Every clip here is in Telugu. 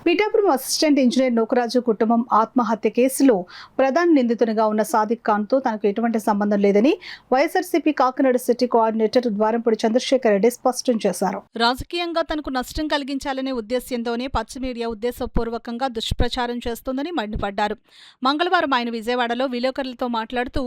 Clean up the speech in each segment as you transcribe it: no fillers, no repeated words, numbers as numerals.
పిఠాపురం అసిస్టెంట్ ఇంజనీర్ నూకరాజు కుటుంబం ఆత్మహత్య కేసులో ప్రధాన నిందితునిగా ఉన్న సాదిక్ ఖాన్తో తనకు ఎటువంటి సంబంధం లేదని వైఎస్ఆర్సీపీ కాకినాడ సిటీ కోఆర్డినేటర్ ద్వారంపూడి చంద్రశేఖర్ రెడ్డి స్పష్టం చేశారు. రాజకీయంగా తనకు నష్టం కలిగించాలనే ఉద్దేశ్యంతోనే పచ్చ మీడియా ఉద్దేశపూర్వకంగా దుష్ప్రచారం చేస్తోందని మండిపడ్డారు. మంగళవారం ఆయన విజయవాడలో విలేకరులతో మాట్లాడుతూ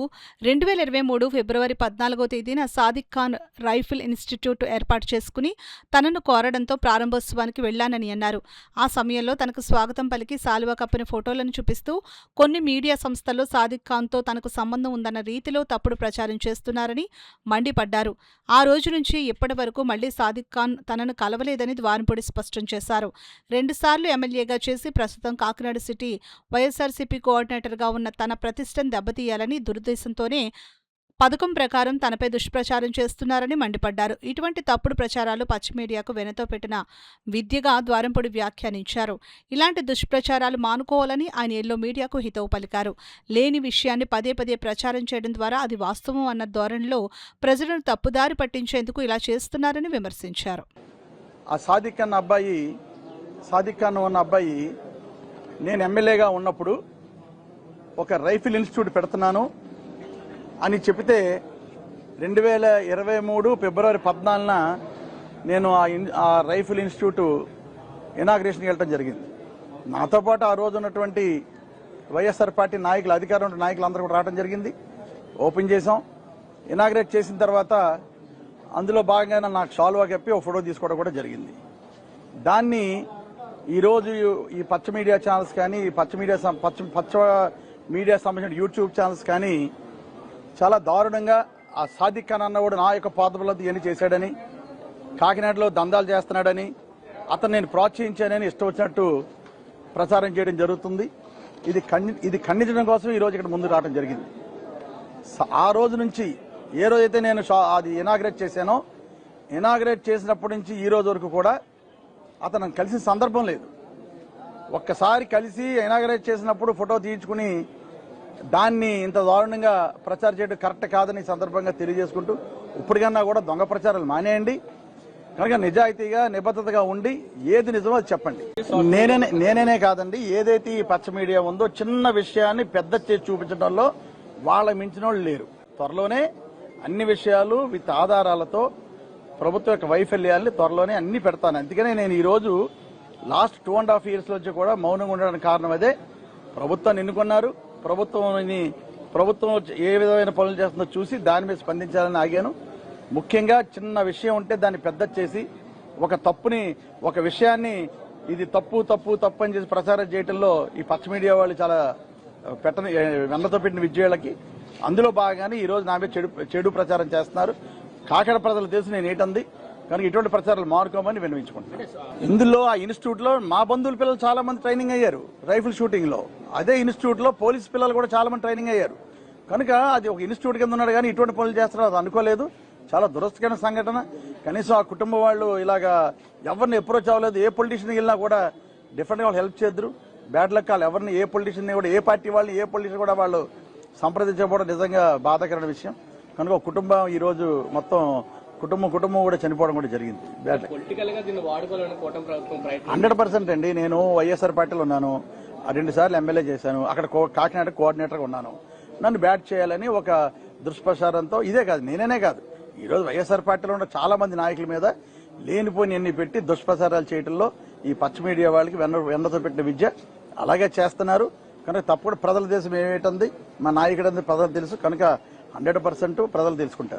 2023 ఫిబ్రవరి 14వ తేదీన సాదిక్ ఖాన్ రైఫిల్ ఇన్స్టిట్యూట్ ఏర్పాటు చేసుకుని తనను కోరడంతో ప్రారంభోత్సవానికి వెళ్లానని అన్నారు. ఆ సమయంలో తనకు స్వాగతం పలికి శాలువా కప్పిన ఫోటోలను చూపిస్తూ కొన్ని మీడియా సంస్థల్లో సాదిక్ ఖాన్తో తనకు సంబంధం ఉందన్న రీతిలో తప్పుడు ప్రచారం చేస్తున్నారని మండిపడ్డారు. ఆ రోజు నుంచి ఇప్పటి వరకు మళ్లీ సాదిక్ ఖాన్ తనను కలవలేదని ద్వారంపూడి స్పష్టం చేశారు. 2 సార్లు ఎమ్మెల్యేగా చేసి ప్రస్తుతం కాకినాడ సిటీ వైఎస్ఆర్సీపీ కోఆర్డినేటర్గా ఉన్న తన ప్రతిష్టను దెబ్బతీయాలని దురుద్దేశంతోనే పథకం ప్రకారం తనపై దుష్ప్రచారం చేస్తున్నారని మండిపడ్డారు. ఇటువంటి తప్పుడు ప్రచారాలు పచ్చ మీడియాకు వెనతో పెట్టిన విద్యగా ద్వారంపూడి వ్యాఖ్యానించారు. ఇలాంటి దుష్ప్రచారాలు మానుకోవాలని ఆయన ఎల్లో మీడియాకు హితవు పలికారు. లేని విషయాన్ని పదే పదే ప్రచారం చేయడం ద్వారా అది వాస్తవం అన్న ధోరణిలో ప్రజలను తప్పుదారి పట్టించేందుకు ఇలా చేస్తున్నారని విమర్శించారు. ఆ సాదిక్ ఖాన్ ఉన్న అబ్బాయి నేను ఎమ్మెల్యేగా ఉన్నప్పుడు ఒక రైఫిల్ ఇన్స్టిట్యూట్ పెడుతున్నాను అని చెబితే 2023 ఫిబ్రవరి 14న నేను ఆ రైఫిల్ ఇన్స్టిట్యూట్ ఇనాగ్రేషన్కి వెళ్ళడం జరిగింది. నాతో పాటు ఆ రోజు ఉన్నటువంటి వైఎస్ఆర్ పార్టీ నాయకులు, అధికారం నాయకులు అందరూ కూడా రావడం జరిగింది. ఓపెన్ చేసాం. ఇనాగ్రేట్ చేసిన తర్వాత అందులో భాగంగా నాకు షాల్వా కప్పి ఒక ఫోటో తీసుకోవడం కూడా జరిగింది. దాన్ని ఈరోజు ఈ పచ్చ మీడియా ఛానల్స్ కానీ, పచ్చ మీడియా సంబంధించిన యూట్యూబ్ ఛానల్స్ కానీ చాలా దారుణంగా ఆ సాదిక్ ఖాన్ అన్నవాడు నా యొక్క పాదబలతో ఇవన్నీ చేశాడని, కాకినాడలో దందాలు చేస్తున్నాడని, అతను నేను ప్రోత్సహించానని ఇష్టం వచ్చినట్టు ప్రచారం చేయడం జరుగుతుంది. ఇది ఖండించడం కోసం ఈరోజు ఇక్కడ ముందు రావడం జరిగింది. ఆ రోజు నుంచి ఏ రోజైతే నేను అది ఇనాగ్రేట్ చేశానో, ఇనాగ్రేట్ చేసినప్పటి నుంచి ఈ రోజు వరకు కూడా అతను కలిసిన సందర్భం లేదు. ఒక్కసారి కలిసి ఇనాగ్రేట్ చేసినప్పుడు ఫోటో తీయించుకుని దాన్ని ఇంత దారుణంగా ప్రచారం చేయడం కరెక్ట్ కాదని సందర్భంగా తెలియజేసుకుంటూ ఇప్పటికన్నా కూడా దొంగ ప్రచారాలు మానేయండి. కనుక నిజాయితీగా నిబద్ధతగా ఉండి ఏది నిజమో అది చెప్పండి. నేనే కాదండి, ఏదైతే ఈ పచ్చ మీడియా ఉందో చిన్న విషయాన్ని పెద్ద చేసి చూపించడంలో వాళ్ళ మించిన వాళ్ళు లేరు. త్వరలోనే అన్ని విషయాలు విత్ ఆధారాలతో ప్రభుత్వం యొక్క వైఫల్యాన్ని త్వరలోనే అన్ని పెడతాను. అందుకనే నేను ఈరోజు లాస్ట్ 2.5 years నుంచి కూడా మౌనంగా ఉండడానికి కారణం అదే. ప్రభుత్వాన్ని ఎన్నుకున్నారు, ప్రభుత్వం ఏ విధమైన పనులు చేస్తుందో చూసి దాని మీద స్పందించాలని ఆగాను. ముఖ్యంగా చిన్న విషయం ఉంటే దాన్ని పెద్ద చేసి ఒక విషయాన్ని ఇది తప్పు అని చేసి ప్రచారం చేయడంలో ఈ పచ్చ మీడియా వాళ్ళు చాలా వెన్నతో పెట్టిన విజయాలకి అందులో భాగంగానే ఈ రోజు నా మీద చెడు ప్రచారం చేస్తున్నారు. కాకినాడ ప్రజలు తెలుసు నేను ఏంటంది, కనుక ఇటువంటి ప్రచారాలు మానుకోమని విన్నవించుకుంటున్నాను. ఇందులో ఆ ఇన్స్టిట్యూట్ లో మా బంధువుల పిల్లలు చాలా మంది ట్రైనింగ్ అయ్యారు రైఫిల్ షూటింగ్ లో. అదే ఇన్స్టిట్యూట్ లో పోలీస్ పిల్లలు కూడా చాలా మంది ట్రైనింగ్ అయ్యారు. కనుక అది ఒక ఇన్స్టిట్యూట్ కింద ఉన్నాడు కానీ ఇటువంటి పనులు చేస్తున్నారు అది అనుకోలేదు. చాలా దురస్థకరమైన సంఘటన. కనీసం ఆ కుటుంబ వాళ్ళు ఇలాగా ఎవరిని అప్రోచ్ అవ్వలేదు. ఏ పొలిటీషియన్ వెళ్ళినా కూడా డిఫరెంట్ గా వాళ్ళు హెల్ప్ చేద్దరు. బ్యాడ్ లక్ వాళ్ళు ఎవరిని ఏ పొలిటీషియన్ కూడా ఏ పార్టీ వాళ్ళని ఏ పొలిటీషియన్ కూడా వాళ్ళు సంప్రదించకపోవడం నిజంగా బాధాకరమైన విషయం. కనుక కుటుంబం ఈ రోజు మొత్తం కుటుంబం కూడా చనిపోవడం కూడా జరిగింది. 100% అండి. నేను వైఎస్ఆర్ పార్టీలో ఉన్నాను, 2 సార్లు ఎమ్మెల్యే చేశాను, అక్కడ కాకినాడ కోఆర్డినేటర్గా ఉన్నాను. నన్ను బ్యాట్ చేయాలని ఒక దుష్ప్రచారంతో ఇదే కాదు, నేనే కాదు, ఈరోజు వైఎస్ఆర్ పార్టీలో ఉన్న చాలా మంది నాయకుల మీద లేనిపోయి ఎన్ని పెట్టి దుష్ప్రచారాలు చేయడంలో ఈ పచ్చ మీడియా వాళ్ళకి వెన్నతో పెట్టిన విద్య అలాగే చేస్తున్నారు. కనుక తప్పకుండా ప్రజల దేశం ఏమిటంది, మా నాయకుడు ప్రజలు తెలుసు. కనుక 100% ప్రజలు తెలుసుకుంటారు.